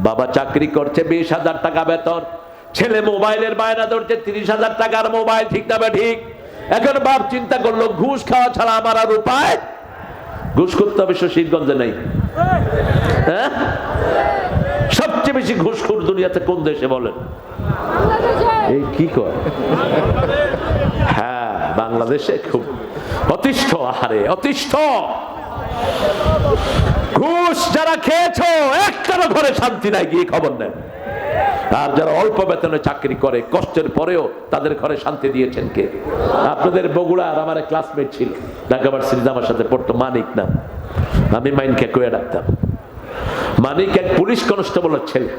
বাবা চাকরি করছে 20,000 টাকা বেতন, ছেলে মোবাইলের বায়না ধরছে 30,000 টাকার মোবাইল, ঠিক না বে ঠিক? এখন বাপ চিন্তা করলো ঘুষ খাওয়া ছাড়া আমার আর উপায়, ঘুষ করতে হবে শশীরগঞ্জে নেই। হ্যাঁ, সবচেয়ে বেশি ঘুষখোর দুনিয়াতে কোন দেশে বলেন? এই কি কয়? হ্যাঁ, বাংলাদেশে খুব অতিষ্ঠ, আহারে অতিষ্ঠ। ঘুষ যারা খেয়েছো একটারও ঘরে শান্তি নাই, গিয়ে খবর নেন। আর যারা অল্প বেতনে চাকরি করে কষ্টের পরেও তাদের ঘরে শান্তি দিয়েছেন কে? আপনাদের বগুড়ার আমার এক ক্লাসমেট ছিল, ঢাকা ইউনিভার্সিটিতে আমার সাথে পড়তো, মানিক নাম। আমি মাইনকে কয়ে ডাকতাম। মানিক এক পুলিশ কনস্টেবলের ছেলে,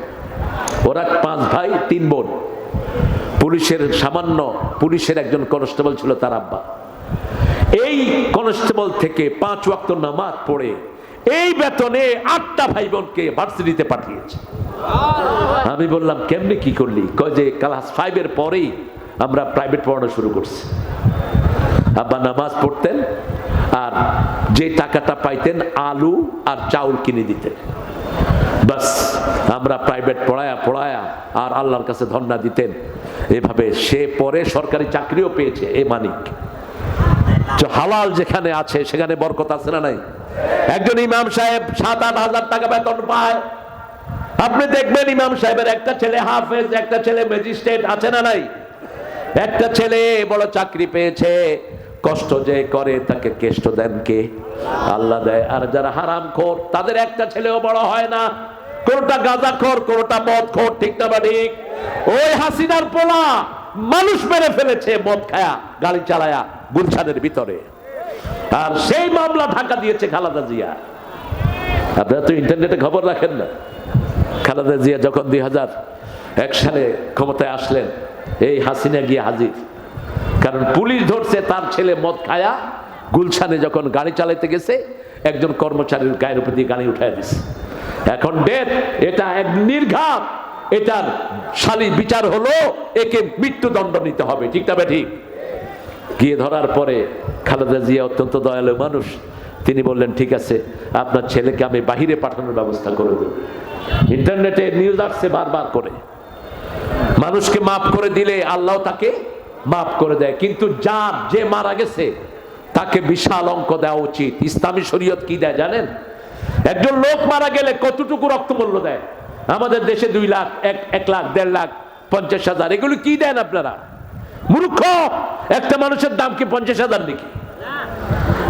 ওরা 5 ভাই 3 বোন। পুলিশের সামান্য পুলিশের একজন কনস্টেবল ছিল তার আব্বা। এই কনস্টেবল থেকে 5 ওয়াক্ত নামাজ পড়ে এই বেতনে 8টা ভাই বোনকে ভার্সিটিতে পাঠিয়েছে। আমি বললাম কেমনে কি করলি? কয় যে ক্লাস 5 এর পরেই আমরা প্রাইভেট পড়ানো শুরু করছি। আব্বা নামাজ পড়তেন আর যে টাকাটা পাইতেন আলু আর চাউল কিনে দিতেন, বাস আমরা প্রাইভেট পড়ায়া আর আল্লাহর কাছে ধন্না দিতেন। এভাবে সে পরে সরকারি চাকরিও পেয়েছে। এ মানিক হালাল যেখানে আছে সেখানে বরকত আছে না নাই? একজন ইমাম সাহেব 7-8 হাজার টাকা বেতন পায়। আপনি দেখবেন ইমাম সাহেবের একটা ছেলে হাফেজ, একটা ছেলে ম্যাজিস্ট্রেট, আছে না নাই? একটা ছেলে বড় চাকরি পেয়েছে, কষ্ট যে করে তাকে কেষ্ট দেন কে? আল্লাহ দেয়। আর যারা হারামখোর তাদের একটা ছেলেও বড় হয় না, কোনটা গাঁজাখোর কোনটা মদখোর, ঠিক না বা ঠিক? ওই হাসিনার পোলা মানুষ মেরে ফেলেছে মদ খায়া গাড়ি চালায়া গুলশানের ভিতরে, আর সেই মামলা ঢাকা দিয়েছে খালেদা জিয়া। আপনারা তো ইন্টারনেটে খবর রাখেন না? খালেদা জিয়া যখন 2001 সালে ক্ষমতায় আসলেন, এই হাসিনা গিয়ে হাজির, কারণ পুলিশ ধরছে তার ছেলে মদ খায়া গুলশানে যখন গাড়ি চালাইতে গেছে একজন কর্মচারীর গায়ের উপর দিয়ে গাড়ি উঠায় দিছে। এখন ডেট, এটা এক নির্ঘাত, এটার শালী বিচার হলো একে মৃত্যুদণ্ড নিতে হবে, ঠিক না ঠিক? গিয়ে ধরার পরে খালেদা জিয়া অত্যন্ত দয়ালু মানুষ, তিনি বললেন ঠিক আছে আপনার ছেলেকে আমি বাহিরে পাঠানোর ব্যবস্থা করে দেব। ইন্টারনেটে নিউজ আসছে বারবার করে, মানুষকে মাফ করে দিলে আল্লাহ তাকে মাফ করে দেয়, কিন্তু যার যে মারা গেছে তাকে বিশাল অঙ্ক দেওয়া উচিত। ইসলামী শরীয়ত কি দেয় জানেন? একজন লোক মারা গেলে কতটুকু রক্তমূল্য দেয়? আমাদের দেশে 2 লাখ, 1 লাখ, 1.5 লাখ, 50,000, এগুলো কি দেন আপনারা? মূর্খ, একটা মানুষের দাম কি 50,000 নাকি?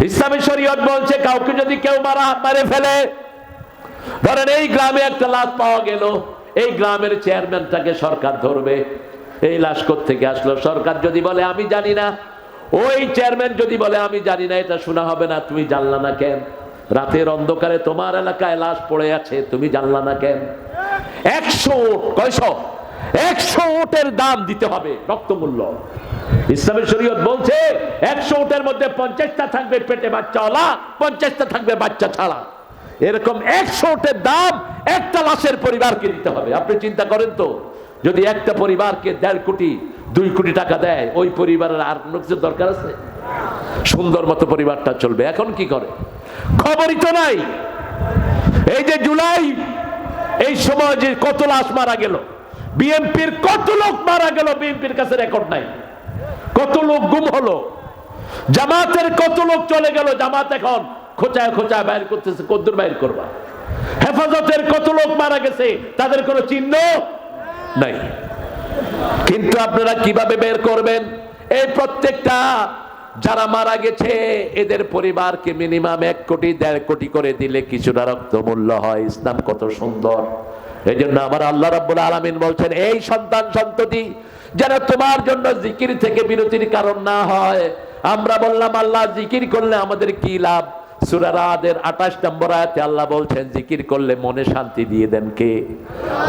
ইসলামী শরীয়ত বলছে কাউকে যদি কেউ মারে ফেলে, ধরেন এই গ্রামে একটা লাশ পাওয়া গেল, এই গ্রামের চেয়ারম্যানটাকে সরকার ধরবে। এই লাশ কোত্থেকে আসলো? সরকার যদি বলে আমি জানি না, ওই চেয়ারম্যান যদি বলে আমি জানি না, এটা শোনা হবে না। তুমি জানলা না কেন? রাতের অন্ধকারে তোমার এলাকায় লাশ পড়ে আছে, তুমি জানলা না কেন? 100 ওট, কয়শো? 100 ওটের দাম দিতে হবে রক্তমূল্য। ইসলামী শরীয়ত বলছে 100 ওটের মধ্যে 50টা থাকবে পেটে বাচ্চাওয়ালা, 50টা থাকবে বাচ্চা ছাড়া। এরকম 100 ওটের দাম একটা লাশের পরিবারকে দিতে হবে। আপনি চিন্তা করেন তো, যদি একটা পরিবারকে 1.5 কোটি 2 কোটি টাকা দেয়, ওই পরিবারের আর কোনো কিছু দরকার আছে? সুন্দর মতো পরিবারটা চলবে। এখন কি করে? খবরই তো নাই। এই যে জুলাই, এই সময় যে কত লাশ মারা গেল, বিএনপির কত লোক মারা গেল, বিএনপির কাছে রেকর্ড নাই। কত লোক গুম হলো, জামাতের কত লোক চলে গেল, জামাত এখন খোঁচায় খোঁচায় বাইর করতেছে, কদ্দুর বাইর করবা। হেফাজতের কত লোক মারা গেছে, তাদের কোনো চিহ্ন নাই। কিন্তু আপনারা কিভাবে বের করবেন? এই প্রত্যেকটা যারা মারা গেছে এদের পরিবারকে মিনিমাম 1 কোটি 1.5 কোটি করে দিলে কিছুটা রক্তমূল্য হয়। ইসলাম কত সুন্দর! এই জন্য আমার আল্লাহ রাব্বুল আলামিন বলছেন, এই সন্তান সন্ততি যেন তোমার জন্য জিকির থেকে বিরতির কারণ না হয়। আমরা বললাম আল্লাহ জিকির করলে আমাদের কি লাভ? সূরা রাদের 28 নম্বর আয়াতে আল্লাহ বলছেন জিকির করলে মনে শান্তি দিয়ে দেন কে?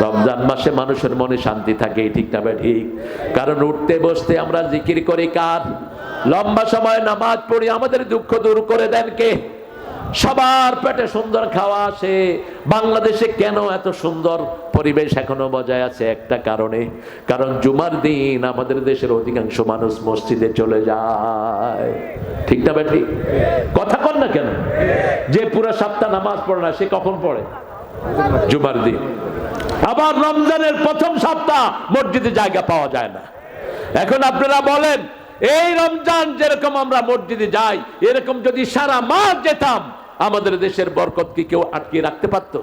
রমজান মাসে মানুষের মনে শান্তি থাকে, ঠিক না ঠিক? কারণ উঠতে বসতে আমরা জিকির করি কার? লম্বা সময় নামাজ পড়ি, আমাদের দুঃখ দূর করে দেন কে? সবার পেটে সুন্দর খাওয়া আসে। বাংলাদেশে কেন এত সুন্দর পরিবেশ এখনো বজায় আছে? একটা কারণে, কারণ জুমার দিন আমাদের দেশের অধিকাংশ মানুষ মসজিদে চলে যায়, ঠিক না ঠিক? কথা কন না কেন? যে পুরো সপ্তাহ নামাজ পড়ে না সে কখন পড়ে? জুমার দিন। আবার রমজানের প্রথম সপ্তাহ মসজিদে জায়গা পাওয়া যায় না। এখন আপনারা বলেন, এই রমজান যেরকম আমরা মসজিদে যাই, এরকম যদি সারা মাস যেতাম, আমাদের দেশের বরকত কি কেউ আটকে রাখতে পারতো?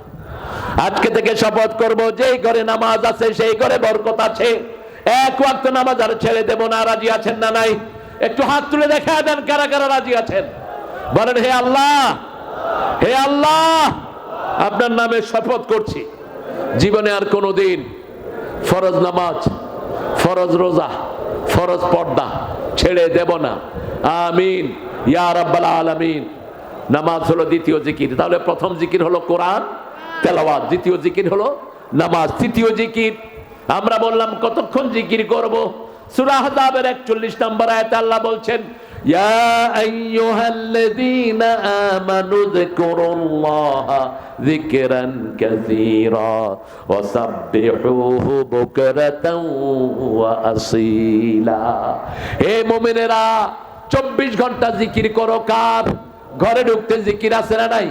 আজকে থেকে শপথ করব, যেই ঘরে নামাজ আছে সেই ঘরে বরকত আছে। এক ওয়াক্ত নামাজ আর ছেড়ে দেব না। রাজি আছেন না নাই? একটু হাত তুলে দেখা দেন কারা কারা রাজি আছেন। বলেন, হে আল্লাহ, হে আল্লাহ, আপনার নামে শপথ করছি, জীবনে আর কোনোদিন ফরজ নামাজ, ফরজ রোজা, ফরজ পর্দা ছেড়ে দেব না। আমিন ইয়া রাব্বাল আলামিন। নামাজ হলো দ্বিতীয় জিকির। তাহলে প্রথম জিকির হলো কোরআন তেলাওয়াত, দ্বিতীয় জিকির হলো নামাজ, তৃতীয় জিকির আমরা বললাম কতক্ষণ জিকির করব। সূরা আহজাবের 41 নম্বর আয়াতে আল্লাহ বলছেন, ইয়া আইয়ুহাল্লাযীনা আমানু যিকুরুল্লাহা যিকরান কাসীরা ওয়া সাব্বিহুহু বুকরাতাও ওয়া আসীলা। হে মুমিনেরা, 24 ঘন্টা জিকির করো। কার ঘরে ঢুকতে জিকির আছে না নাই?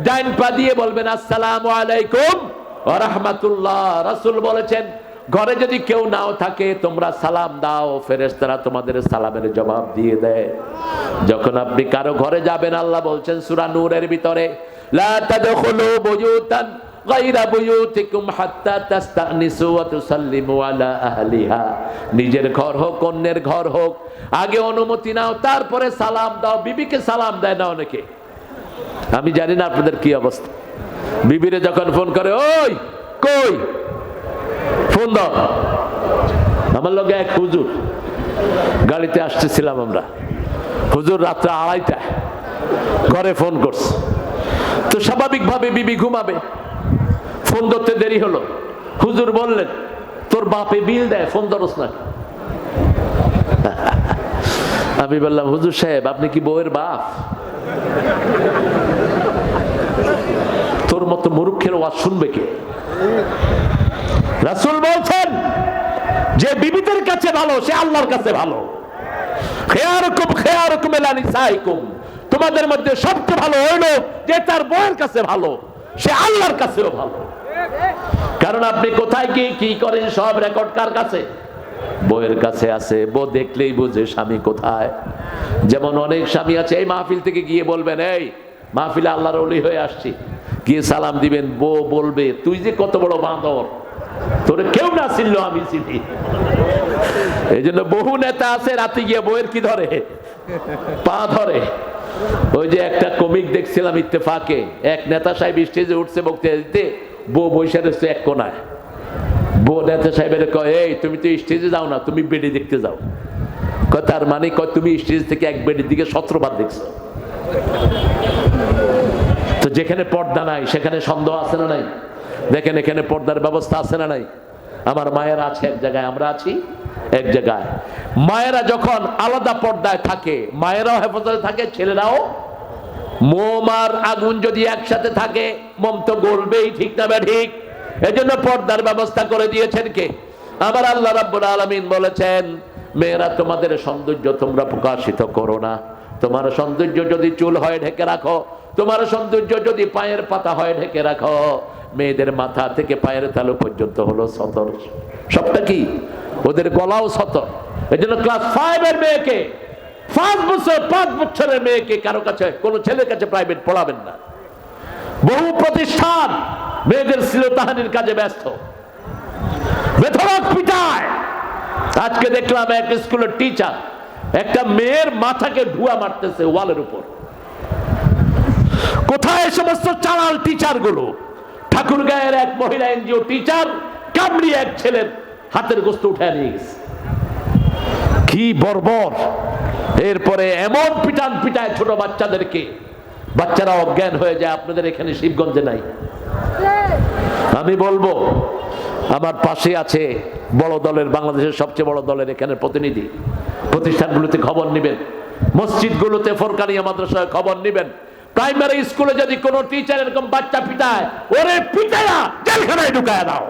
ডাইন পা দিয়ে বলবেন আসসালামু আলাইকুম ওয়া রাহমাতুল্লাহ। রাসূল বলেছেন, ঘরে যদি কেউ নাও থাকে তোমরা সালাম দাও, ফেরেশতারা তোমাদের সালামের জবাব দিয়ে দেয়। যখন আপনি কারো ঘরে যাবেন, আল্লাহ বলছেন সূরা নূরের ভিতরে, লা তাদখুলু বুয়ুতান গায়রা বুয়ুতিকুম হাত্তা তাস্তানিসু ওয়া তুসাল্লিমু আলা আহলিহা। নিজের ঘর হোক অন্যের ঘর হোক, আগে অনুমতি নাও, তারপরে সালাম দাও। বিবিকে সালাম দেয় না অনেকে। আমি জানি না আপনাদের কি অবস্থা। বিবিরে যখন ফোন করে, ওই কই, ফোন দাও। আমার লগে এক হুজুর, গাড়িতে আসতেছিলাম আমরা, হুজুর রাত্রে 2:30টায় ঘরে ফোন করছে। তো স্বাভাবিকভাবে বিবি ঘুমাবে, ফোন ধরতে দেরি হলো। হুজুর বললেন, তোর বাপে বিল দেয়, ফোন ধরস না। আমি বললাম, হুজুর সাহেব আপনি কি বউয়ের বাপ? তোর মতো মূর্খের ওয়াজ শুনবে কে? রাসূল বলছেন, যে বিবিদের কাছে ভালো সে আল্লাহর কাছে ভালো। খেয়ারুকুম খেয়ারুকুম ইলা নিসাইকুম। তোমাদের মধ্যে সবচেয়ে ভালো হইলো যে তার বউয়ের কাছে ভালো, সে আল্লাহর কাছেও ভালো। কারণ আপনি কোথায় গিয়ে কি করেন সব রেকর্ড কার কাছে? বউয়ের কাছে আছে। বউ দেখলেই বুঝে স্বামী কোথায়। যেমন অনেক স্বামী আছে, এই মাহফিল থেকে গিয়ে বলবেন, এই মাহফিলে আল্লাহর ওলি হয়ে আসছি, গিয়ে সালাম দিবেন, বউ বলবে, তুই যে কত বড় বাঁদর, তোরে কেউ না ছিল আমি চিনি। এই জন্য বহু নেতা আছে, রাতে গিয়ে বউয়ের কি ধরে, পা ধরে। ওই যে একটা কমিক দেখছিলাম ইত্তেফাকে, এক নেতা সাহেব স্টেজে উঠছে বক্তৃতা দিতে, বউ বৈশা রয়েছে এক কোনায়। বউ নেতা সাহেবের কয়, এই তুমি তো স্টেজে যাও না, তুমি বেডি দেখতে যাও। তার মানে কয়, তুমি স্টেজ থেকে এক বেডির দিকে 17 বার দেখছো। তো যেখানে পর্দা নাই সেখানে সন্দেহ আছে না নাই? দেখেন এখানে পর্দার ব্যবস্থা আছে না নাই? আমার মায়েরা আছে এক জায়গায়, আমরা আছি এক জায়গায়। মায়েরা যখন আলাদা পর্দায় থাকে, মায়েরাও হেফাজতে থাকে, ছেলেরাও। মোম আর আগুন যদি একসাথে থাকে, মোম তো গলবেই, ঠিক না বা ঠিক? এজন্য পর্দার ব্যবস্থা করে দিয়েছেন কে? আমার আল্লাহ রাব্বুল আলামিন বলেছেন, মেয়েরা তোমাদের সৌন্দর্য তোমরা প্রকাশিত করো না। তোমার সৌন্দর্য যদি চুল হয় ঢেকে রাখো, তোমার সৌন্দর্য যদি পায়ের পাতা হয় ঢেকে রাখো। মেয়েদের মাথা থেকে পায়ের তালু পর্যন্ত হলো সতর। সবটা কি? ওদের গলাও সতর। এই জন্য ক্লাস 5 এর মেয়েকে, 5 বছরের মেয়েকে কারো কাছে, কোনো ছেলের কাছে প্রাইভেট পড়াবেন না। বহু প্রতিষ্ঠান মেয়েদের শ্লীলতাহানির কাজে ব্যস্ত, বেধড়ক পিটায়। আজকে দেখলাম এক স্কুলের টিচার একটা মেয়ের মাথাকে ধুয়া মারতেছে ওয়ালের উপর। কোথায় সমস্ত চালাল টিচার গুলো? ঠাকুরগাঁয়ের এক মহিলা এনজিও টিচার কামড়িয়ে এক ছেলের হাতের গোস্ত উঠে নিয়ে গেছে। কি বর্বর! এরপরে এমন পিটান পিটায় ছোট বাচ্চাদেরকে, বাচ্চারা অজ্ঞান হয়ে যায়। আপনাদের এখানে শিবগঞ্জে নাই? আমি বলবো, আমার পাশে আছে বড় দলের, বাংলাদেশের সবচেয়ে বড় দলের এখানে প্রতিনিধি। প্রতিষ্ঠানগুলোতে খবর নিবেন, মসজিদগুলোতে, ফরকানিয়া মাদ্রাসায় খবর নিবেন। প্রাইমারি স্কুলে যদি কোনো টিচার এরকম বাচ্চা পিটায়, ওরে পিটায়া জেলখানায় ঢুকায় দাও।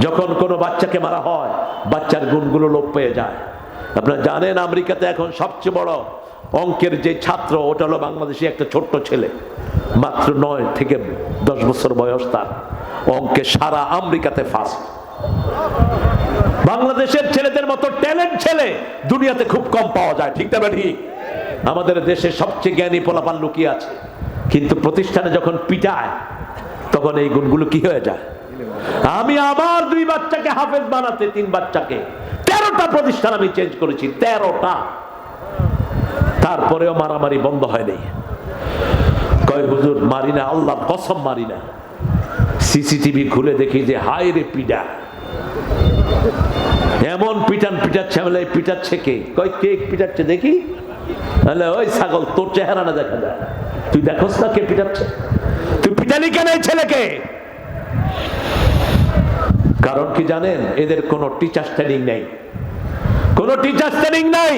যখন কোনো বাচ্চাকে মারা হয়, বাচ্চার গুণগুলো লোপ পেয়ে যায়। আপনারা জানেন আমেরিকাতে এখন সবচেয়ে বড় অঙ্কের যে ছাত্র, ওটা হলো বাংলাদেশি একটা ছোট্ট ছেলে, মাত্র 9 থেকে 10 বছর বয়স তার, অঙ্কে সারা আমেরিকাতে ফার্স্ট। বাংলাদেশের ছেলেদের মতো ট্যালেন্ট ছেলে দুনিয়াতে খুব কম পাওয়া যায়, ঠিক না ঠিক? আমাদের দেশে সবচেয়ে জ্ঞানী পোলাপান লুকিয়ে আছে, কিন্তু প্রতিষ্ঠানে যখন পিটায় তখন এই গুণগুলো কি হয়ে যায়। আমি আমার 2 বাচ্চাকে হাফেজ বানাতে 3 বাচ্চাকে 13টা প্রতিষ্ঠান আমি চেঞ্জ করেছি, 13টা, তারপরেও মারামারি বন্ধ হয়নি। কয় হুজুর মারি না, আল্লাহ কসম মারি না। সিসিটিভি খুলে দেখি যে হায় রে পিটা, এমন পিটান পিটাচ্ছে, পিটাচ্ছে কে? কয় কে পিটাচ্ছে দেখি। ওই ছাগল, তোর চেহারা না দেখা যায়, তুই দেখোস না কে পিটাচ্ছে, তুই পিটালি কেন এই ছেলেকে? কারণ কি জানেন? এদের কোনো টিচার ট্রেনিং নেই, কোনো টিচার ট্রেনিং নাই।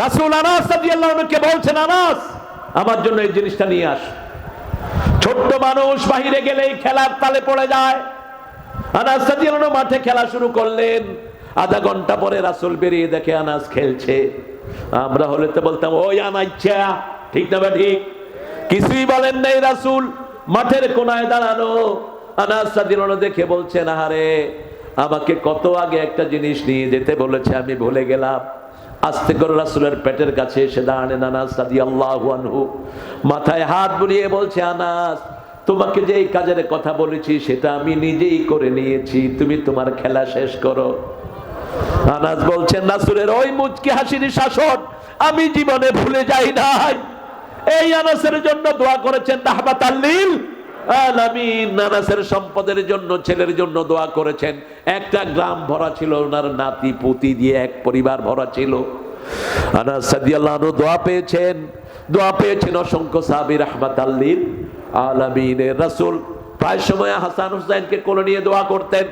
রাসূল আনাস রাদিয়াল্লাহু আনহু কে বলছেন, আনাস আমার জন্য এই জিনিসটা নিয়ে আস। ছোট্ট মানুষ বাহিরে গেলেই খেলার তালে পড়ে যায়। আনাস রাদিয়াল্লাহু আনহু মাঠে খেলা শুরু করলেন। আধা ঘন্টা পরে রাসূল বেরিয়ে দেখে আনাস খেলছে। আমরা হলে তো বলতাম ওই আনাইচ্ছা, ঠিক না ঠিক? কিছুই বলেন নাই রাসূল, মাঠের কোনায় দাঁড়ানো। আনাস রাদিয়াল্লাহু আনহু দেখে বলছেন, আহারে আমাকে কত আগে একটা জিনিস নিয়ে যেতে বলেছে, আমি ভুলে গেলাম। আস্তে করে রাসূলের পেটের কাছে এসে দাঁড়ালেন আনাস রাদিয়াল্লাহু আনহু, মাথায় হাত বুলিয়ে বলছে, আনাস তোমাকে যে এই কাজের কথা বলেছি সেটা আমি নিজেই করে নিয়েছি, তুমি তোমার খেলা শেষ করো। আনাস বলছেন, রাসূলের ওই মুচকি হাসির শাসন আমি জীবনে ভুলে যাই নাই। এই আনাসের জন্য দোয়া করেছেন রাহমাতাল লিল আলামিন, আনাসের সম্পদের জন্য, ছেলের জন্য দোয়া করেছেন। একটা গ্রাম ভরা ছিল, ওনার নাতি পুতি দিয়ে এক পরিবার ভরা ছিল। আনাস রাদিয়াল্লাহু আনহু দোয়া পেয়েছেন, দোয়া পেয়েছেন অসংখ্য সাহাবী রাহমাতাল লিল আলামিনের। রাসূল প্রায় সময় হাসান হুসাইনকে কোলে নিয়ে দোয়া করতেন,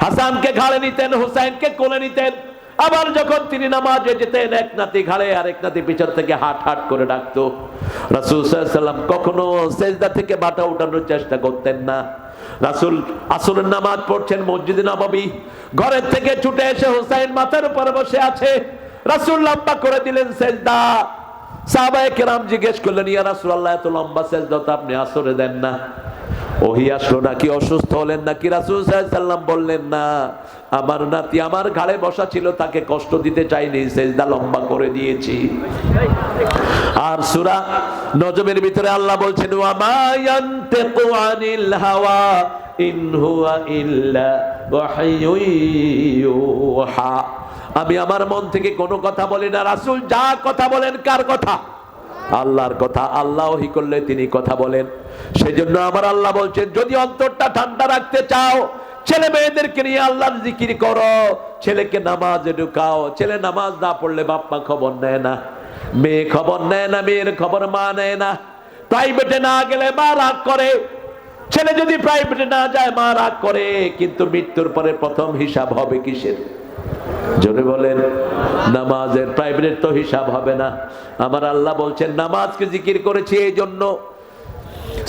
হাসানকে ঘাড়ে নিতেন, হুসাইনকে কোলে নিতেন। আবার যখন তিনি নামাজে যেতেন, এক নাতি ঘাড়ে আর এক নাতি পিছন থেকে হাট হাট করে ডাকতো। রাসূল সাল্লাল্লাহু আলাইহি ওয়াসাল্লাম কখনো সিজদা থেকে মাথা উঠানোর চেষ্টা করতেন না। রাসূল আসরের নামাজ পড়ছেন মসজিদে নববী, ঘরের থেকে ছুটে এসে হুসাইন মাথার উপর বসে আছে, রাসূল লম্বা করে দিলেন সিজদা। সাহাবায়ে কেরাম জিজ্ঞেস করলেন, ইয়া রাসূলুল্লাহ এত লম্বা সিজদা তো আপনি আসরে দেন না, ওহী আসলো নাকি, অসুস্থ হলেন নাকি? রাসূল সাল্লাল্লাহু আলাইহি ওয়াসাল্লাম বললেন, না, আমার নাতি আমার ঘাড়ে বসা ছিল, তাকে কষ্ট দিতে চাইনি, সিজদা লম্বা করে দিয়েছি। আর সূরা নজমের ভিতরে আল্লাহ বলছেন, ওয়া মা ইয়ানতিকু আনিল হাওয়া ইন হুয়া ইল্লা ওয়াহয়ুন ইউহা। আমি আমার মন থেকে কোনো কথা বলি না। রাসূল যা কথা বলেন কার কথা? আল্লাহর কথা। আল্লাহ ওহী করলে তিনি কথা বলেন। সেজন্য আমার আল্লাহ বলছেন, যদি অন্তরটা ঠান্ডা রাখতে চাও, ছেলে মেয়েদেরকে নিয়ে আল্লাহর জিকির করো, ছেলেকে নামাজে ঢুকাও। ছেলে নামাজ না পড়লে বাপ মা খবর নেয় না, মেয়ে খবর নেয় না, মেয়ের খবর মা নেয় না। প্রাইভেটে না গেলে মা রাগ করে, ছেলে যদি প্রাইভেটে না যায় মা রাগ করে। কিন্তু মৃত্যুর পরে প্রথম হিসাব হবে কিসের? জোরে বলেন, নামাজের। প্রাইভেটের তো হিসাব হবে না। আমার আল্লাহ বলছেন নামাজকে জিকির করেছি এই জন্য।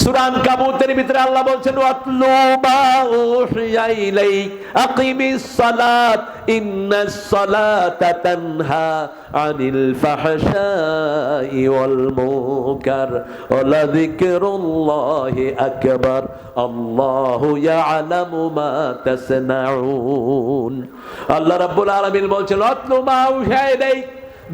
সূরা আনকাবুতের ভিতরে আল্লাহ বলছেন, ওয়াতলু মা উহিয়া ইলাইক আকিমিস সালাত ইন্নাস সালাতা তানহা আনিল ফাহশাই ওয়াল মুনকার ওয়া লাযিকরুল্লাহি আকবার আল্লাহু ইয়ালামু মা তাসনাউন। আল্লাহ রাব্বুল আলামিন বলছেন, ওয়াতলু মা উহিয়া ইলাইক,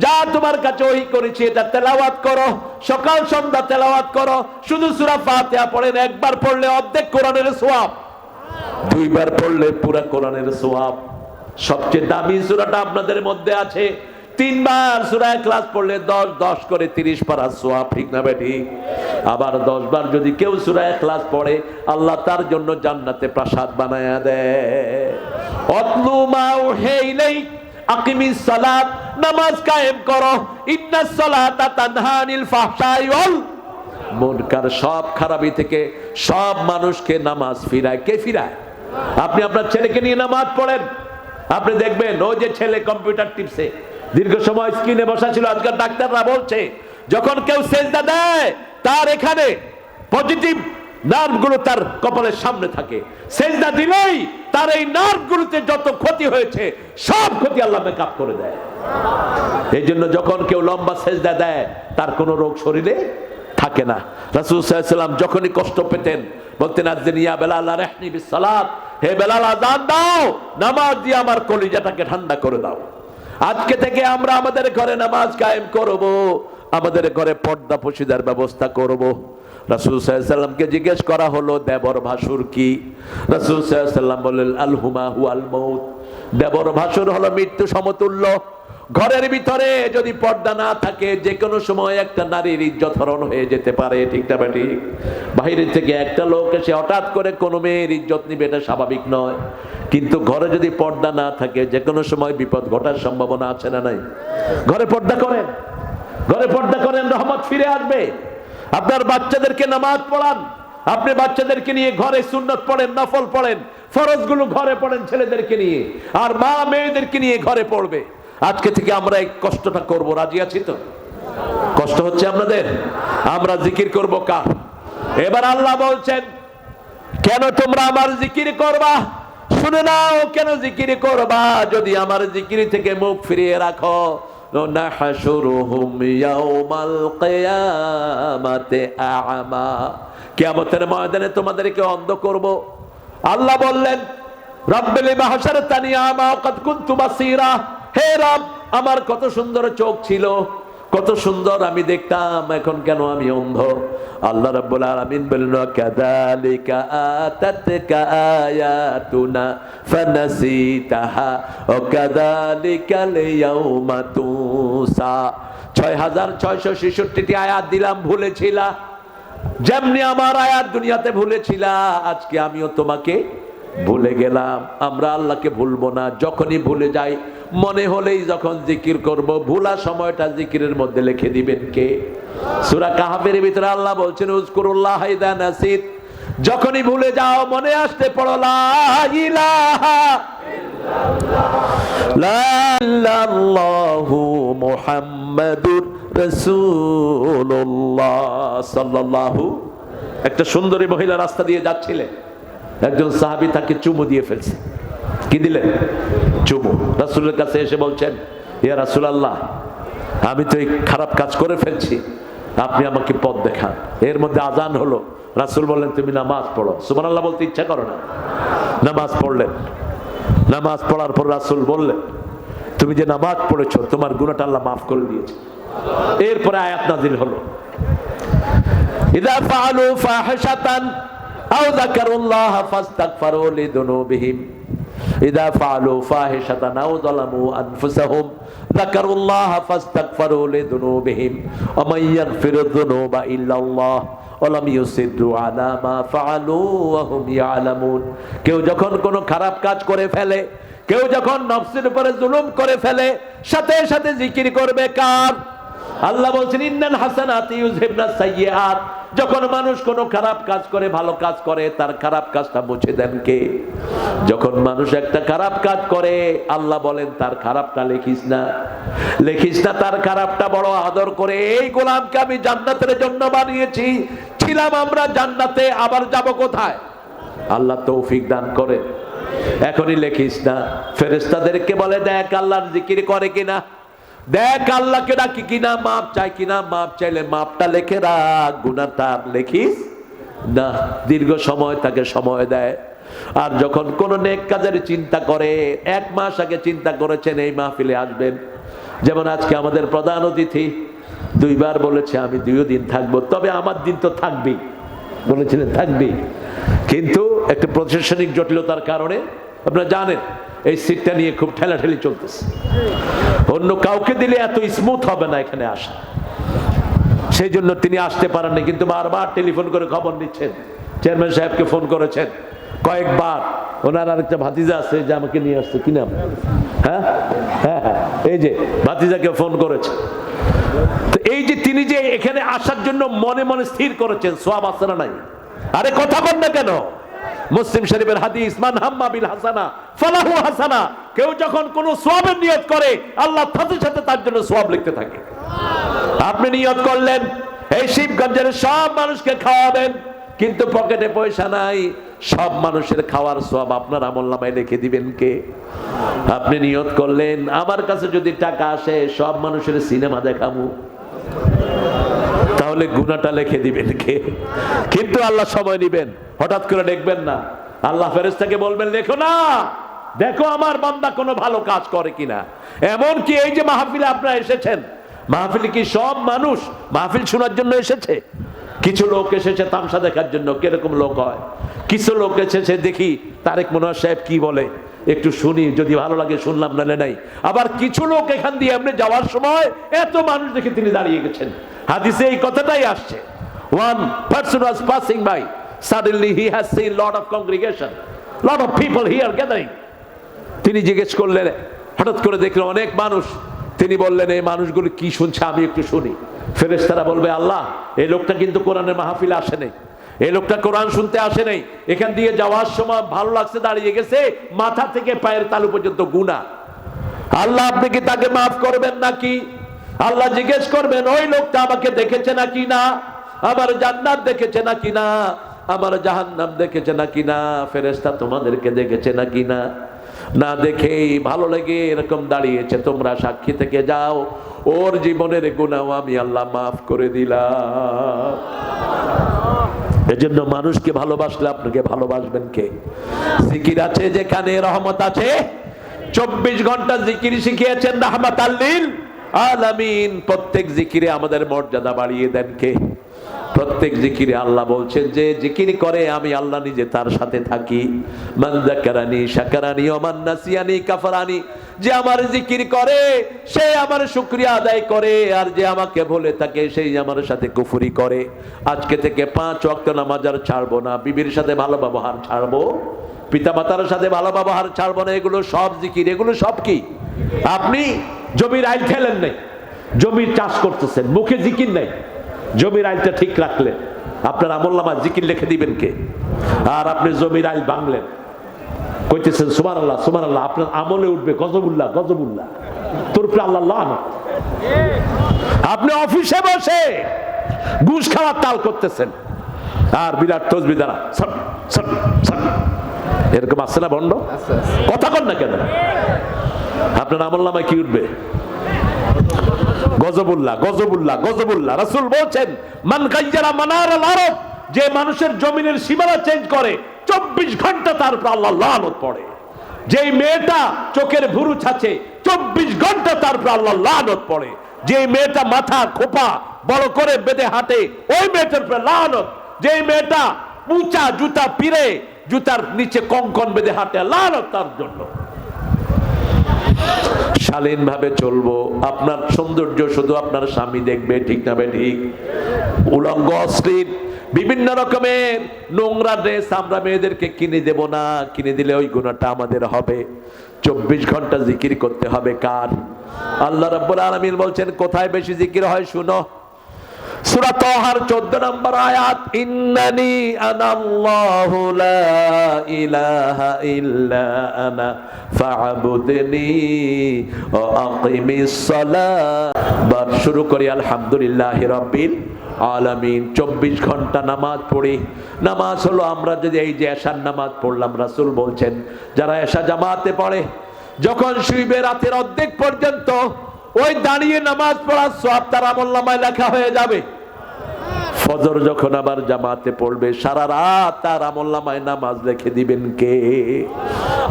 যা তোমার কাছে ওহী করেছি এটা তেলাওয়াত করো, সকাল সন্ধ্যা তেলাওয়াত করো। শুধু সূরা ফাতিহা পড়েন, একবার পড়লে অর্ধেক কোরআনের সওয়াব, 2 বার পড়লে পুরো কোরআনের সওয়াব। সবচেয়ে দামি সূরাটা আপনাদের মধ্যে আছে, 3 বার সূরা ইখলাস পড়লে 10 করে 30 পারা সওয়াব, ঠিক না ঠিক? আবার 10 বার যদি কেউ সূরা ইখলাস পড়ে, আল্লাহ তার জন্য জান্নাতে প্রাসাদ বানায়া দেয়। অতলু মা উহিয়া ইলাইক আকিমিস সালাত, নামাজ কায়েম করো, ইন্নাস সালাতা তানহা আনিল ফাহশাই ওয়াল মুনকার, সব খারাপি থেকে সব মানুষকে নামাজ ফিরায়। কে ফিরায়? আপনি আপনার ছেলেকে নিয়ে নামাজ পড়েন, আপনি দেখবেন ওই যে ছেলে কম্পিউটার টিপছে, দীর্ঘ সময় স্ক্রিনে বসা ছিল। আজকাল ডাক্তাররা বলছে যখন কেউ সেজদা দেয় তার এখানে পজিটিভ নার্ভগুলো তার কপালের সামনে থাকে, সেজদা দিলেই তার এই নার্ভগুলোতে যত ক্ষতি হয়েছে সব ক্ষতি আল্লাহ মেকআপ করে দেয়। এই জন্য যখন কেউ লম্বা সেজদা দেয় তার কোনো রোগ শরীরে থাকে না। রাসূল সাল্লাল্লাহু আলাইহি ওয়াসাল্লাম যখনই কষ্ট পেতেন বলতেন, আযজিন ইয়া বেলাল রাহনি বিসসালাত, হে বেলাল আযান দাও, নামাজ দিয়ে আমার কলিজাটাকে ঠান্ডা করে দাও। আজকে থেকে আমরা আমাদের ঘরে নামাজ কায়েম করব, আমাদের ঘরে পর্দা পশিদার ব্যবস্থা করব। রাসূল সাল্লাল্লাহু আলাইহি ওয়াসাল্লামকে জিজ্ঞেস করা হলো দেবর ভাসুর কি? রাসূল সাল্লাল্লাহু আলাইহি ওয়াসাল্লাম বললেন, আল হুমা হুয়াল মাউত। দেবর ভাসুর হলো মৃত্যু সমতুল্য। ঘরের ভিতরে যদি পর্দা না থাকে যে কোনো সময় একটা নারীর ইজ্জত হরণ হয়ে যেতে পারে, ঠিক না বেঠিক? বাইরে থেকে একটা লোক এসে হঠাৎ করে কোনো মেয়ের ইজ্জত নিবে, এটা স্বাভাবিক নয়। কিন্তু ঘরে যদি পর্দা না থাকে যে কোনো সময় বিপদ ঘটার সম্ভাবনা আছে না নাই? ঘরে পর্দা করেন, ঘরে পর্দা করেন, রহমত ফিরে আসবে। আপনার বাচ্চাদেরকে নামাজ পড়ান, আপনি বাচ্চাদেরকে নিয়ে ঘরে সুন্নত পড়েন, নফল পড়েন, ফরজগুলো ঘরে পড়েন ছেলেদেরকে নিয়ে, আর মা মেয়েদেরকে নিয়ে ঘরে পড়বে। আজকে থেকে আমরা এই কষ্টটা করব, রাজি আছি তো? কষ্ট হচ্ছে আপনাদের? আমরা জিকির করব কার? এবার আল্লাহ বলছেন, কেন তোমরা আমার জিকির করবা? শুনে নাও কেন জিকির করবা। যদি আমার জিকির থেকে মুখ ফিরিয়ে রাখো, নাহশুরুহুম ইয়াউমাল কিয়ামাতি আ'মা, কিয়ামতের ময়দানে তোমাদেরকে অন্ধ করব। আল্লাহ বললেন, রাব্বিল মাহশারতানি আ'মা ক্বাদ কুনতু বাসীরা, হে রব আমার কত সুন্দর চোখ ছিল, কত সুন্দর আমি দেখতাম, এখন কেন আমি অন্ধ? আল্লাহ রাব্বুল আলামিন বললেন, কাযালিকা আতাতকা আয়াতুনা ফানাসিতাহা ওয়া কাযালিকাল ইয়াউমা তুসা। 6666টি আয়াত দিলাম, ভুলেছিলা। যেমনি আমার আয়াত দুনিয়াতে ভুলেছিলা, আজকে আমিও তোমাকে ভুলে গেলাম। আমরা আল্লাহকে ভুলবো না। যখনই ভুলে যাই, মনে হলেই যখন জিকির করব, ভুলা সময়টা জিকিরের মধ্যে লিখে দিবেন কে? সূরা কাহফের ভিতরে আল্লাহ বলছেন, উযকুরুল্লাহ ইযা নাসিত, যখনই ভুলে যাও মনে আসতে পড়ো লা ইলাহা ইল্লাল্লাহু মুহাম্মাদুর রাসূলুল্লাহ সাল্লাল্লাহু। একটা সুন্দরী মহিলা রাস্তা দিয়ে যাচ্ছিলেন, একজন সাহাবী তাকে চুমু দিয়ে ফেলছে। কি দিলেন? চুমু। রাসূলের কাছে এসে বলছেন, ইয়া রাসূলুল্লাহ, আমি তো এই খারাপ কাজ করে ফেলছি, আপনি আমাকে পথ দেখান। এর মধ্যে আজান হলো। রাসূল বললেন, তুমি নামাজ পড়ো। সুবহানাল্লাহ বলতে ইচ্ছা করো না? নামাজ পড়লেন। নামাজ পড়ার পর রাসূল বললেন, তুমি যে নামাজ পড়েছো তোমার গুনাহটা আল্লাহ মাফ করে দিয়েছে। এরপরে আয়াত নাযিল হলো, ইযা ফাআলু ফাহিশাতান আও যাকারুল্লাহা ফাস্তাগফিরু লিযুনুবিহিম, ইযা ফাআলু ফাহিশাতান আও যালামু আনফুসাহুম যাকারুল্লাহা ফাস্তাগফিরু লিযুনুবিহিম ওয়া মান ইয়াগফিরুয যুনুবা ইল্লাল্লাহ ওয়া লাম ইউসিররু আলা মা ফাআলু ওয়া হুম ইয়ালামুন। কেউ যখন কোনো খারাপ কাজ করে ফেলে, কেউ যখন নফসের উপরে জুলুম করে ফেলে, সাথে সাথে জিকির করবে কার? আল্লাহ বলছেন, ইন্নাল হাসানাতি ইউযহিবনাস সাইয়্যাত। যখন মানুষ কোনো খারাপ কাজ করে, ভালো কাজ করে, তার খারাপ কাজটা মুছে দেন কে? যখন মানুষ একটা খারাপ কাজ করে, আল্লাহ বলেন তার খারাপটা লিখিস না, লিখিস না, তার খারাপটা বড় আদর করে। এই গোলামকে আমি জান্নাতের জন্য বানিয়েছি, ছিলাম আমরা জান্নাতে, আবার যাব কোথায়? আল্লাহ তৌফিক দান করে। এখনই লিখিস না। ফেরেশতাদেরকে বলে, দেখ আল্লাহর জিকির করে কিনা, দেখ আল্লাহকে ডাকি কিনা, মাপ চাই কিনা। মাপ চাইলে মাপটা লিখে রাখ, গুনাহটা লিখিস না। দীর্ঘ সময় তাকে সময় দেয়। আর যখন কোন নেক কাজের চিন্তা করে, 1 মাস আগে চিন্তা করেছেন এই মাহফিলে আসবেন। যেমন আজকে আমাদের প্রধান অতিথি 2 বার বলেছে আমি 2 দিন থাকবো, তবে আমার দিন তো থাকবেই, বলেছিলেন থাকবেই। কিন্তু একটা প্রশাসনিক জটিলতার কারণে আপনারা জানেন এই সিটটা নিয়ে খুব ঠেলাঠেলি চলতেছে। অন্য কাউকে দিলে এত স্মুথ হবে না এখানে আসা, সেই জন্য তিনি আসতে পারেননি। কিন্তু বারবার টেলিফোন করে খবর নিচ্ছেন, চেয়ারম্যান সাহেবকে ফোন করেছেন কয়েকবার। ওনার আরেকটা ভাতিজা আছে যে আমাকে নিয়ে আসছে, কি নাম? হ্যাঁ হ্যাঁ হ্যাঁ, এই যে ভাতিজাকে ফোন করেছে। তো এই যে তিনি যে এখানে আসার জন্য মনে মনে স্থির করেছেন, সওয়াব আছে না নাই? আরে কথা বল না কেন? মুসলিম শরীফের হাদিস, মান হাম্মা বিল হাসানা ফালাহু হাসানা। কেউ যখন কোন সওয়াবের নিয়ত করে, আল্লাহ সাথে সাথে তার জন্য সওয়াব লিখতে থাকে। আপনি নিয়ত করলেন এই শিবগঞ্জের সব মানুষকে খাওয়াবেন, কিন্তু পকেটে পয়সা নাই। সব মানুষের খাওয়ার সওয়াব আপনার আমলনামায় লিখে দিবেন কে? আপনি নিয়ত করলেন আমার কাছে যদি টাকা আসে সব মানুষের সিনেমা দেখাবো, তাহলে গুনাহটা লিখে দিবেন কে? কিন্তু আল্লাহ সময় নিবেন, হঠাৎ করে দেখবেন না। আল্লাহ ফেরেশতাকে বলবেন লেখো না, দেখো আমার বান্দা কোনো ভালো কাজ করে কিনা। এমন কি এই যে মাহফিলে আপনারা এসেছেন, মাহফিলে কি সব মানুষ মাহফিল শোনার জন্য এসেছে? কিছু লোক এসেছে তামসা দেখার জন্য, কিরকম লোক হয়। কিছু লোক এসেছে দেখি তারেক মনোয়ার সাহেব কি বলে, একটু শুনি, যদি ভালো লাগে শুনলাম, নালে নাই। আবার কিছু লোক এখান দিয়ে এমনি যাওয়ার সময় এত মানুষ দেখে তিনি দাঁড়িয়ে গেছেন। হাদিসে এই কথাটাই আসছে, one person was passing by, suddenly he has seen lot of congregation, lot of people here gathering. তিনি জিজ্ঞেস করলেন, হঠাৎ করে দেখলেন অনেক মানুষ। তিনি বললেন এই মানুষগুলো কি শুনছে আমি একটু শুনি। ফেরেশতারা বলবে আল্লাহ এই লোকটা কিন্তু কোরআনের মাহফিলে আসে নাই, এই লোকটা কোরআন শুনতে আসে নাই, এখান দিয়ে যাওয়ার সময় ভালো লাগছে দাঁড়িয়ে গেছে, মাথা থেকে পায়ের তালু পর্যন্ত গুনাহ। আল্লাহ আপনি কি তাকে মাফ করবেন নাকি? আল্লাহ জিজ্ঞেস করবেন ওই লোকটা আমাকে দেখেছে নাকি না, আমার জান্নাত দেখেছে নাকি না, আমার জাহান্নাম দেখেছে নাকি না, ফেরেশতা তোমাদেরকে দেখেছে নাকি না। না দেখেই ভালো লেগে এরকম দাঁড়িয়েছে, তোমরা সাক্ষী থেকে যাও, ওর জীবনের গুনাহ আমি আল্লাহ মাফ করে দিলাম। এজন্য মানুষকে ভালোবাসলে আপনাকে ভালোবাসবেন কে? জিকির আছে যেখানে রহমত আছে। 24 ঘন্টা জিকির শিখিয়েছেন রাহমাতাল লিল আলামিন। প্রত্যেক জিকিরে আমাদের মর্যাদা বাড়িয়ে দেন কে? প্রত্যেক জিকিরে আল্লাহ বলছেন যে জিকির করে আমি আল্লাহ নিজে তার সাথে থাকি। মান যাকারানি শাকারানি ওয়া মান নাসিয়ানি কাফারানি। যে আমার জিকির করে সে আমার শুকরিয়া আদায় করে, আর যে আমাকে ভুলে থাকে সেই আমার সাথে কুফরি করে। আজকে থেকে 5 ওয়াক্ত নামাজ আর ছাড়বো না, বিবির সাথে ভালো ব্যবহার ছাড়বো, পিতামাতার সাথে ভালো ব্যবহার ছাড়বো না। এগুলো সব জিকির, এগুলো সব কি? আপনি জমির আইল ফেলেন নাই, জমির চাষ করতেছেন, মুখে জিকির নাই, জমির আইলটা ঠিক রাখলে আপনার আমলনামায় জিকির লিখে দিবেন কে? আর আপনি জমির আইল ভাঙলেন, কইতেছেন সুবহানাল্লাহ সুবহানাল্লাহ, আপনার আমলে উঠবে গজবুল্লাহ গজবুল্লাহ, তোর উপরে আল্লাহ লানত। আপনি অফিসে বসে ঘুষ খাওয়ার তাল করতেছেন আর বিরাট তসবিহ দ্বারা সট সট সট, এরকম আছে না বন্ড? কথা কন না কেন? আপনার আমলনামায় কি উঠবে? গজবুল্লাহ গজবুল্লাহ গজবুল্লাহ। রাসূল বলেন মান গায়্যারা মানারাল আরব, যে মানুষের জমিনের সীমানা চেঞ্জ করে 24 ঘন্টা তার উপর আল্লাহ লানত পড়ে। যেই মেয়েটা চোখের ভুরু ছাছে 24 ঘন্টা তার উপর আল্লাহ লানত পড়ে। যেই মেয়েটা মাথা খোপা বড় করে বেঁধে হাঁটে ওই মেয়েটার উপর লানত। যেই মেয়েটা উঁচা জুতা পরে জুতার নিচে কঙ্কন বেঁধে হাঁটে, লানত তার জন্য। শালীন ভাবে চলবো, আপনার সৌন্দর্য শুধু আপনার স্বামী দেখবে, ঠিক না বে ঠিক? উলঙ্গ অশ্লীল বিভিন্ন রকমের নোংরা ড্রেস আমরা মেয়েদেরকে কিনে দেব না, কিনে দিলে ওই গুনাহটা আমাদের হবে। 24 ঘন্টা জিকির করতে হবে কার? আল্লাহ রাব্বুল আলামিন বলছেন কোথায় বেশি জিকির হয় শুনো, সূরা তাহার 14 নম্বর আয়াত, ইন্নানি আনাল্লাহু লা ইলাহা ইল্লা আনা ফা'বুদনি ওয়া আকিমিস সালাত। বার শুরু করি আলহামদুলিল্লাহি রাব্বিল আলামিন। 24 ঘন্টা নামাজ পড়ি। নামাজ হলো আমরা যদি এই যে এশার নামাজ পড়লাম, রাসূল বলছেন যারা এশা জামাতে পড়ে যখন শুইবে রাতের অর্ধেক পর্যন্ত, ওই দাঁড়িয়ে নামাজ পড়ার সওয়াব তার আমলনামায় লেখা হয়ে যাবে। ফজর যখন আবার জামাতে পড়বে সারা রাত তার আমলনামায় নামাজ লিখে দিবেন কে?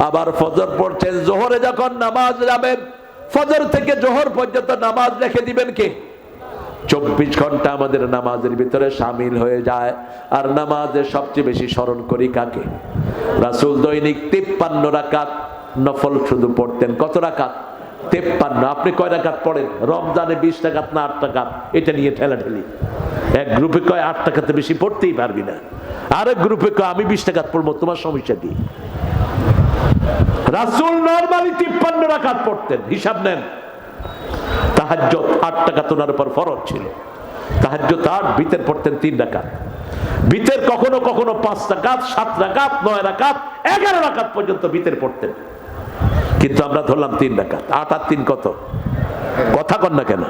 আবার ফজর পড়ছেন, জোহরে যখন নামাজ যাবেন ফজর থেকে জোহর পর্যন্ত নামাজ লিখে দিবেন কে? 24 ঘন্টা আমাদের নামাজের ভিতরে শামিল হয়ে যায়। আর নামাজে সবচেয়ে বেশি স্মরণ করি কাকে? রাসূল দৈনিক 53 রাকাত নফল শুধু পড়তেন। কত রাকাত? 53। আপনি কয় রাকাত পড়েন? রমজানে 20 রাকাত না 8 রাকাত? এটা নিয়ে ঠেলাঠেলি। এক গ্রুপে কয় 8 টাকাতে বেশি পড়তেই পারবি না, আরেক গ্রুপে কয় আমি 20 টাকাত পড়বো, তোমার সমস্যা কি? রাসূল নরমালি 53 রাকাত পড়তেন। হিসাব নেন, তাহাজ্জুদ 8 টাকাত ওনার উপর ফরজ ছিল। তাহাজ্জুদ 8, বিতের পড়তেন 3 রাকাত। বিতের কখনো কখনো 5 রাকাত, 7 রাকাত, 9 রাকাত, 11 রাকাত পর্যন্ত বিতের পড়তেন। কিন্তু আমরা ধরলাম 3 রাকাত। 8 আর 3 কত? কথা কন না কেন?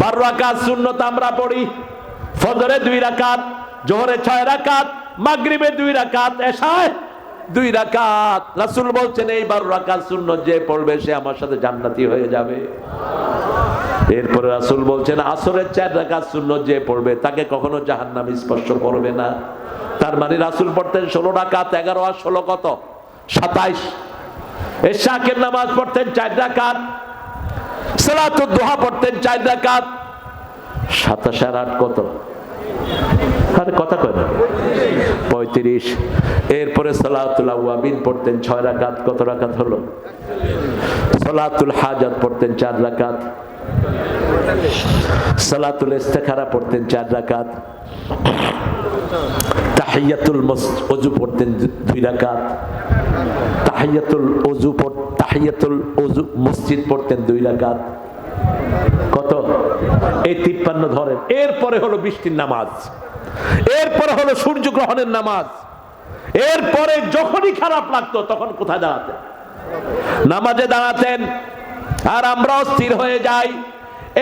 12 রাকাত সুন্নত আমরা পড়ি। ফজরে 2 রাকাত, জোহরে 6 রাকাত, মাগরিবে 2 রাকাত, এশায় 2 রাকাত। রাসূল বলছেন এই 12 রাকাত সুন্নত যে পড়বে সে আমার সাথে জান্নাতি হয়ে যাবে। এরপরে রাসূল বলছেন আসরের 4 রাকাত সুন্নত যে পড়বে তাকে কখনো জাহান্নাম স্পর্শ করবে না। তার মানে রাসূল পড়তেন 16 রাকাত, 11 আর 16 কত? 27। এশাকের নামাজ পড়তেন 4 রাকাত, সালাতুদ দুহা পড়তেন 4 রাকাত, 27 আর 8 কত? আরে কথা কয় না, 35। এরপরে সালাতুল আওয়াবিন পড়তেন 6 রাকাত, কত রাকাত হলো? সালাতুল হাজাত পড়তেন 4 রাকাত, সালাতুল ইস্তিখারা পড়তেন 4 রাকাত, তাহিয়াতুল ওযু পড়তেন 2 রাকাত, তাহিয়াতুল ওযু মসজিদ পড়তেন 2 রাকাত, কত? এই 53 ধরেন। এরপরে হলো বৃষ্টির নামাজ, এরপরে হলো সূর্যগ্রহণের নামাজ, এরপরে যখনই খারাপ লাগতো তখন কোথায় দাঁড়াতেন? নামাজে দাঁড়াতেন। আর আমরাও স্থির হয়ে যাই।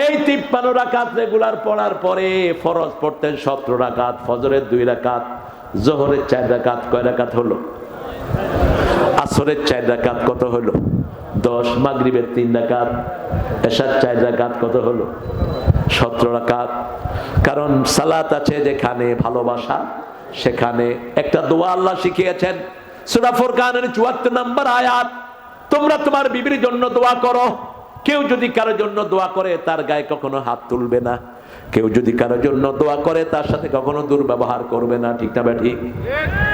এই 53 রাকাত রেগুলার পড়ার পরে ফরজ পড়তেন 17 রাকাত, ফজরের 2 রাকাত, জোহরের 4 রাকাত, কয় রাকাত হলো? আসরের 4 রাকাত, কত হলো? 10। মাগরিবের 3 রাকাত, এশার 4 রাকাত, কত হলো? 17 রাকাত। কারণ সালাত আছে যেখানে ভালোবাসা সেখানে একটা দোয়া আল্লাহ শিখিয়েছেন সূরা ফুরকানের 74 নম্বর আয়াত, তোমরা তোমার বিবির জন্য দোয়া করো, কেউ যদি কারোর জন্য দোয়া করে তার গায়ে কখনো হাত তুলবে না, কেউ যদি কারোর জন্য দোয়া করে তার সাথে কখনো দুর্ব্যবহার করবে না। ঠিক না ঠিক?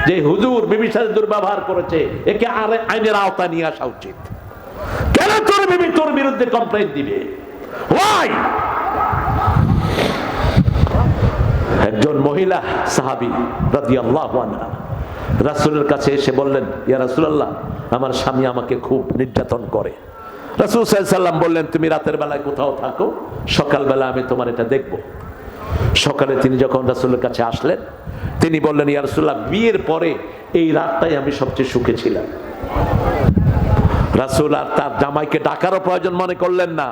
যে হুজুর বিবির সাথে দুর্ব্যবহার করেছে একে আইনের আওতায় নিয়ে আসা উচিত। কেন তোর বিবি তোর বিরুদ্ধে কমপ্লেইন দিবে? ওয়াই? একজন মহিলা সাহাবী রাদিয়াল্লাহু আনহা রাসূলের কাছে এসে বললেন, ইয়া রাসূলুল্লাহ, আমার স্বামী আমাকে খুব নির্যাতন করে। রাসূল সাল্লাল্লাহু আলাইহি ওয়াসাল্লাম বললেন, তুমি রাতের বেলায় কোথাও থাকো, সকালবেলা আমি তোমার এটা দেখব। সকালে তিনি যখন রাসূলের কাছে আসলেন তিনি বললেন, ইয়া রাসূলুল্লাহ, বিয়ের পরে এই রাতটাই আমি সবচেয়ে সুখে ছিলাম। রাসূল আর তার জামাইকে ডাকারও প্রয়োজন মনে করলেন না,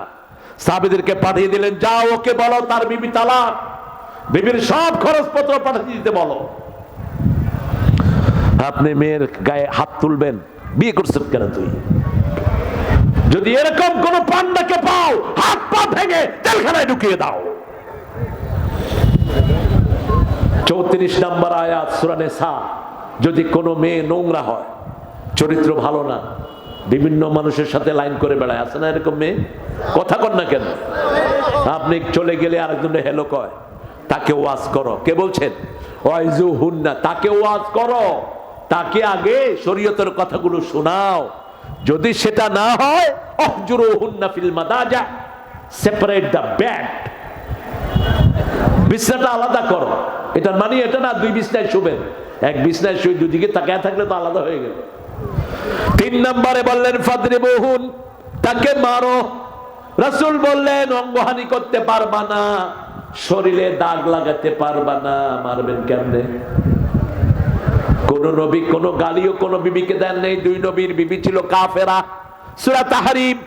সাহাবীদেরকে পাঠিয়ে দিলেন, যাও ওকে বলো তার বিবি তালাক, বিবির সব খরচপত্র পাঠিয়ে দিতে বলো। আপনি মেয়ের গায়ে হাত তুলবেন, বিয়ে করছেন কেন তুই? যদি এরকম কোন পান্ডাকে পাও হাত পা ভেঙে জেলখানায় ঢুকিয়ে দাও। 34 নম্বর আয়াত সূরা নিসা। যদি কোনো মেয়ে নোংরা হয়, চরিত্র ভালো না, বিভিন্ন মানুষের সাথে লাইন করে বেড়ায়, আছে না এরকম মেয়ে? কথা কন না কেন? আপনি চলে গেলে আরেকজনে হেলো কয়, তাকে ওয়াজ করো। কে বলছেন? ওয়াইজুহুন্না, তাকে ওয়াজ করো, তাকে আগে শরীয়তের কথাগুলো শোনাও। যদি সেটা না হয় অহজুরুহুন্না ফিল মাদাজা, সেপারেট দ্য বেড, বিছানাটা আলাদা করো। এটার মানে এটা না দুই বিছনায় শুবেন, এক বিছনায় শুয়ে দুদিকে তাকায় থাকলে তো আলাদা হয়ে গেল। 3 নম্বরে বললেন ফাদরিবুহুন, তাকে মারো। রাসূল বললেন অঙ্গহানি করতে পারবা না, শরীরে দাগ লাগাতে পারবা না, মারবেন কেমনে? কোন নবী কোন গালিও কোন বিবিকে দেন নেই। 2 নবীর বিবি ছিল কাফেরা। সূরা তাহরিম,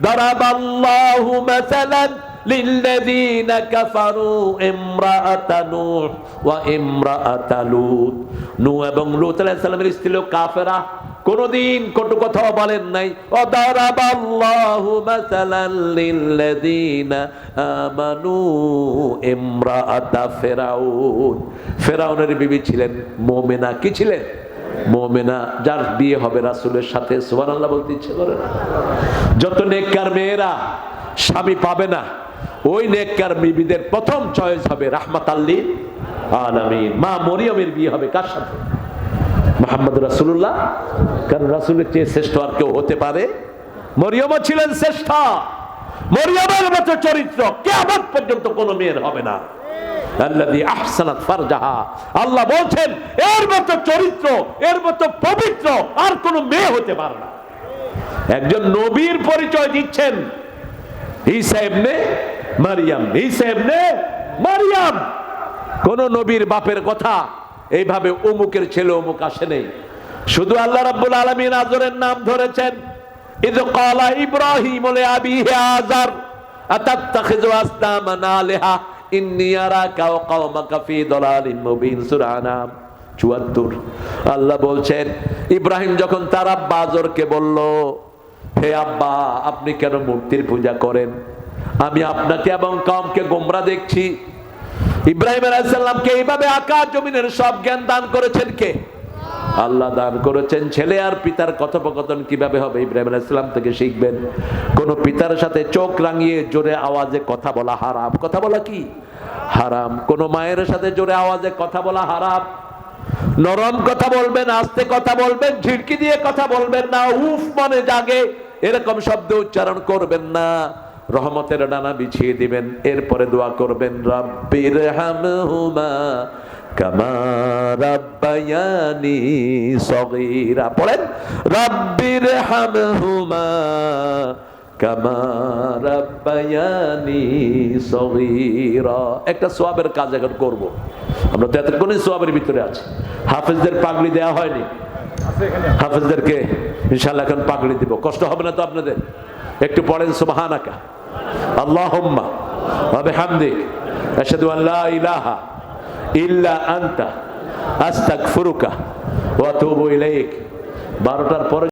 দারাবাল্লাহু মাসালান লিল্লাযীনা কাফারু ইমরাআতা নূহ ওয়া ইমরাআতা লূত। নূহ এবং লূত আলাইহিস সালামের স্ত্রী ছিল কাফেরা, কোনদিন কটু কথা বলেন নাই। ও দারাবাল্লাহু মাসালান লিল্লাযীনা আমানু ইমরাআতা ফিরাউন। ফিরাউনের বিবি ছিলেন মুমিনা। কি ছিলেন? মুমিনা, যার বিয়ে হবে রাসূলের সাথে। সুবহানাল্লাহ বলতে ইচ্ছে করে না? যত নেককার মেয়েরা স্বামী পাবে না, ওই নেককার বিবিদের প্রথম চয়েস হবে রাহমাতাল লিল আলামিন। মা মরিয়মের বিয়ে হবে কার সাথে? মুহাম্মদ রাসূলুল্লাহ। কারণ রাসূলের চেয়ে শ্রেষ্ঠ আর কেউ হতে পারে? মরিয়মও ছিলেন শ্রেষ্ঠ। মরিয়মের মতো চরিত্র কিয়ামত পর্যন্ত কোনো মেয়ের হবে না। আল্লাযী আহসানাত ফারজাহা, আল্লাহ বলছেন এর মতো চরিত্র, এর মতো পবিত্র আর কোনো মেয়ে হতে পারে না। একজন নবীর পরিচয় দিচ্ছেন, ঈসা ইবনে মারইয়াম, ঈসা ইবনে মারইয়াম। কোন নবীর বাপের কথা এইভাবে অমুকের ছেলে অমুক আসে নেই। শুধু আল্লাহ রাব্বুল আলামিন আজরের নাম ধরেছেন। ইয ক্বালা ইব্রাহিম লিআবিহি আযার আতাত্তাখিযু আসনামান আলিহা ইন্নী আরাকা ওয়া কওমাকা ফী দালালিন মুবিন, সূরা আনাম ৭৪। আল্লাহ বলছেন ইব্রাহিম যখন তার আব্বা আজরকে বলল, হে আব্বা আপনি কেন মূর্তির পূজা করেন, আমি আপনাকে এবং কওমকে গোমরা দেখছি। ইব্রাহিম আলাইহিস সালামকে এইভাবে আকাশ জমিনের সব জ্ঞান দান করেছেন কে? আল্লাহ দান করেছেন। ছেলে আর পিতার কথোপকথন কিভাবে হবে ইব্রাহিম আলাইহিস সালাম থেকে শিখবেন। কোন পিতার সাথে চোখ রাঙিয়ে জোরে আওয়াজে কথা বলা হারাম। কথা বলা কি হারাম। কোন মায়ের সাথে জোরে আওয়াজে কথা বলা হারাম। নরম কথা বলবেন, আস্তে কথা বলবেন, ঝিড়কি দিয়ে কথা বলবেন না, উফ মনে জাগে এরকম শব্দ উচ্চারণ করবেন না। রহমতের ডানা বিছিয়ে দিবেন, এরপরে দোয়া করবেন রাব্বির হামহুমা কামা রাব্বায়ানি সগীরা। পড়েন রাব্বির হামহুমা কামা রাব্বায়ানি সগীরা। একটা সওয়াবের কাজ এখন করব। আমরা তো এতক্ষণই সওয়াবের ভিতরে আছি। হাফেজদের পাগড়ি দেওয়া হয়নি, হাফেজদেরকে ইনশাআল্লাহ এখন পাগড়ি দিব। কষ্ট হবে না তো আপনাদের? একটু পড়েন সুবহানাকা আল্লাহুম্মা ওয়া বিহামদিক আশহাদু আন লা ইলাহা ইল্লা আনতা আস্তাগফিরুকা ওয়া আতুবু ইলাইক। 12টার পরে